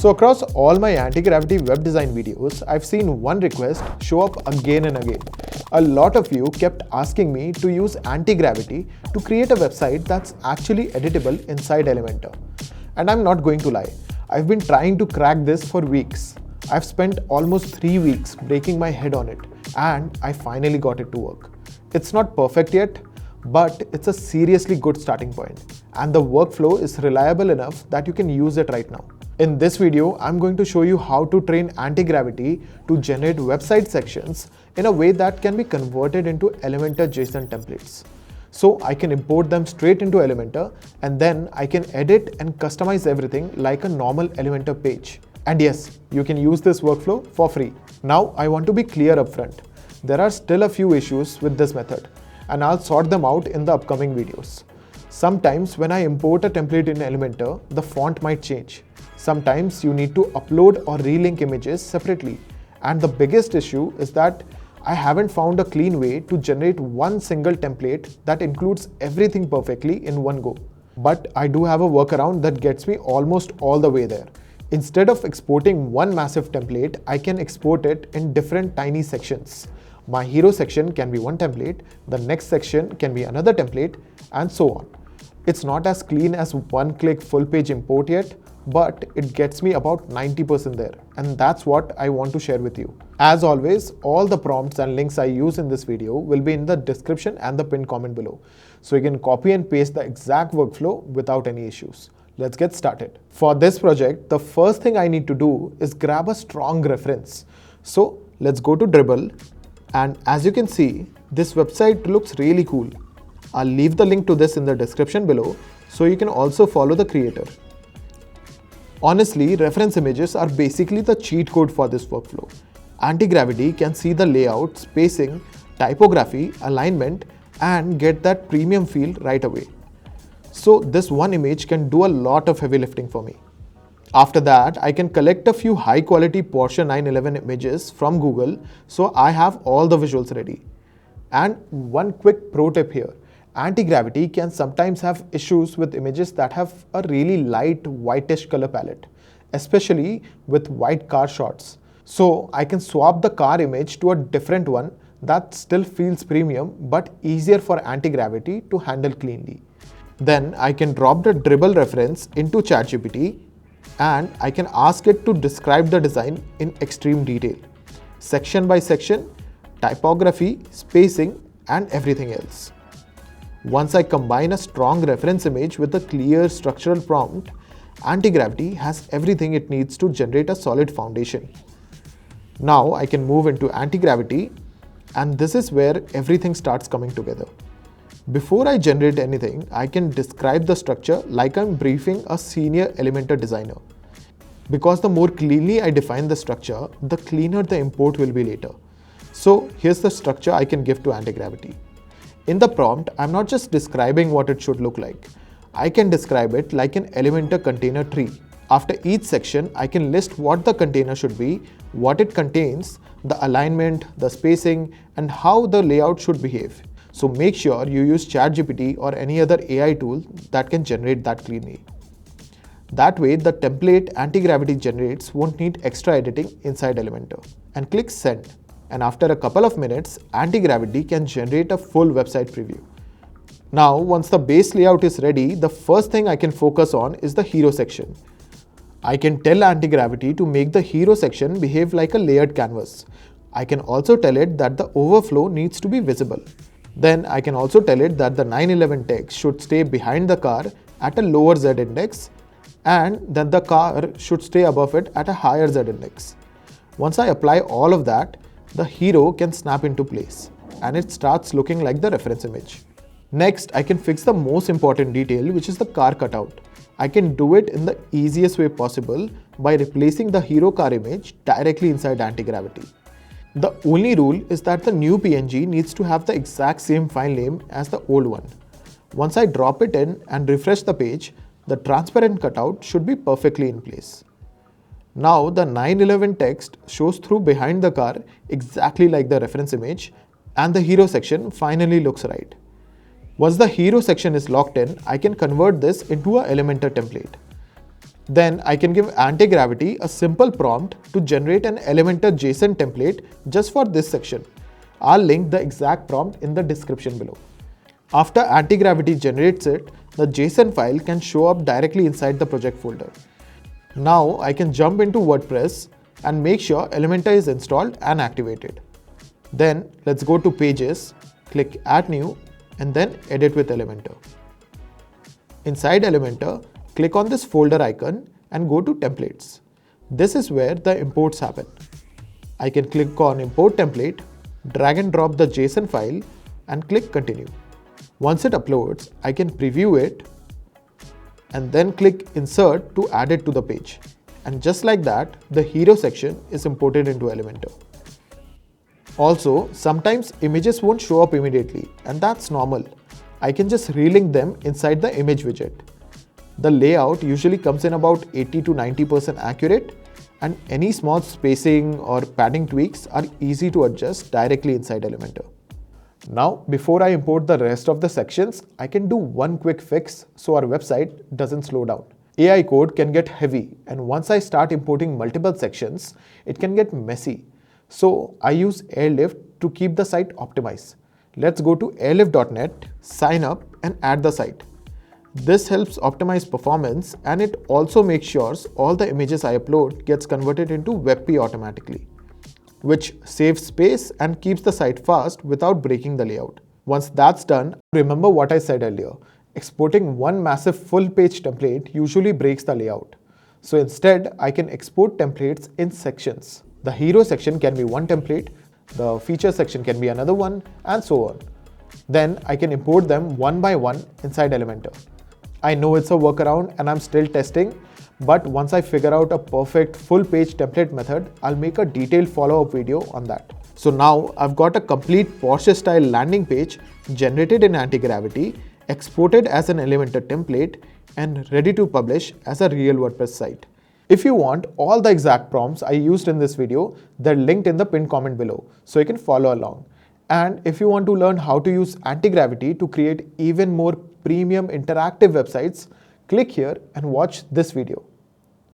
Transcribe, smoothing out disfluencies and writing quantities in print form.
So across all my anti-gravity web design videos, I've seen one request show up again and again. A lot of you kept asking me to use anti-gravity to create a website that's actually editable inside Elementor. And I'm not going to lie, I've been trying to crack this for weeks. I've spent almost 3 weeks breaking my head on it, and I finally got it to work. It's not perfect yet, but it's a seriously good starting point, and the workflow is reliable enough that you can use it right now. In this video, I'm going to show you how to train anti-gravity to generate website sections in a way that can be converted into Elementor JSON templates. So I can import them straight into Elementor, and then I can edit and customize everything like a normal Elementor page. And yes, you can use this workflow for free. Now I want to be clear upfront. There are still a few issues with this method, and I'll sort them out in the upcoming videos. Sometimes when I import a template in Elementor, the font might change. Sometimes you need to upload or relink images separately. And the biggest issue is that I haven't found a clean way to generate one single template that includes everything perfectly in one go. But I do have a workaround that gets me almost all the way there. Instead of exporting one massive template, I can export it in different tiny sections. My hero section can be one template, the next section can be another template, and so on. It's not as clean as one-click full-page import yet, but it gets me about 90% there, and that's what I want to share with you. As always, all the prompts and links I use in this video will be in the description and the pinned comment below, so you can copy and paste the exact workflow without any issues. Let's get started. For this project, the first thing I need to do is grab a strong reference. So let's go to Dribbble, and as you can see, this website looks really cool. I'll leave the link to this in the description below, so you can also follow the creator. Honestly, reference images are basically the cheat code for this workflow. Anti-gravity can see the layout, spacing, typography, alignment, and get that premium feel right away. So this one image can do a lot of heavy lifting for me. After that, I can collect a few high-quality Porsche 911 images from Google, so I have all the visuals ready. And one quick pro tip here. Anti-gravity can sometimes have issues with images that have a really light whitish color palette, especially with white car shots. So I can swap the car image to a different one that still feels premium but easier for anti-gravity to handle cleanly. Then I can drop the Dribbble reference into ChatGPT, and I can ask it to describe the design in extreme detail, section by section, typography, spacing, and everything else. Once I combine a strong reference image with a clear structural prompt, anti-gravity has everything it needs to generate a solid foundation. Now I can move into anti-gravity, and this is where everything starts coming together. Before I generate anything, I can describe the structure like I'm briefing a senior Elementor designer. Because the more cleanly I define the structure, the cleaner the import will be later. So here's the structure I can give to anti-gravity. In the prompt, I'm not just describing what it should look like. I can describe it like an Elementor container tree. After each section, I can list what the container should be, what it contains, the alignment, the spacing, and how the layout should behave. So make sure you use ChatGPT or any other AI tool that can generate that cleanly. That way, the template anti-gravity generates won't need extra editing inside Elementor. And click send. And after a couple of minutes, anti-gravity can generate a full website preview. Now, once the base layout is ready, the first thing I can focus on is the hero section. I can tell anti-gravity to make the hero section behave like a layered canvas. I can also tell it that the overflow needs to be visible. Then I can also tell it that the 911 text should stay behind the car at a lower Z index, and that the car should stay above it at a higher Z index. Once I apply all of that, the hero can snap into place, and it starts looking like the reference image. Next, I can fix the most important detail, which is the car cutout. I can do it in the easiest way possible by replacing the hero car image directly inside anti-gravity. The only rule is that the new PNG needs to have the exact same file name as the old one. Once I drop it in and refresh the page, the transparent cutout should be perfectly in place. Now the 911 text shows through behind the car exactly like the reference image, and the hero section finally looks right. Once the hero section is locked in, I can convert this into a Elementor template. Then I can give AntiGravity a simple prompt to generate an Elementor JSON template just for this section. I'll link the exact prompt in the description below. After AntiGravity generates it, the JSON file can show up directly inside the project folder. Now I can jump into WordPress and make sure Elementor is installed and activated. Then let's go to Pages, click Add New, and then Edit with Elementor. Inside Elementor, click on this folder icon and go to Templates. This is where the imports happen. I can click on Import Template, drag and drop the JSON file, and click Continue. Once it uploads, I can preview it and then click Insert to add it to the page. And just like that, the hero section is imported into Elementor. Also, sometimes images won't show up immediately, and that's normal. I can just relink them inside the image widget. The layout usually comes in about 80 to 90% accurate, and any small spacing or padding tweaks are easy to adjust directly inside Elementor. Now, before I import the rest of the sections, I can do one quick fix so our website doesn't slow down. AI code can get heavy, and once I start importing multiple sections, it can get messy. So I use Airlift to keep the site optimized. Let's go to airlift.net, sign up, and add the site. This helps optimize performance, and it also makes sure all the images I upload gets converted into WebP automatically, which saves space and keeps the site fast without breaking the layout. Once that's done, remember what I said earlier. Exporting one massive full page template usually breaks the layout. So instead, I can export templates in sections. The hero section can be one template, the feature section can be another one, and so on. Then I can import them one by one inside Elementor. I know it's a workaround and I'm still testing, but once I figure out a perfect full page template method, I'll make a detailed follow-up video on that. So now I've got a complete Porsche style landing page generated in AntiGravity, exported as an Elementor template, and ready to publish as a real WordPress site. If you want all the exact prompts I used in this video, they're linked in the pinned comment below, so you can follow along. And if you want to learn how to use AntiGravity to create even more premium interactive websites, click here and watch this video.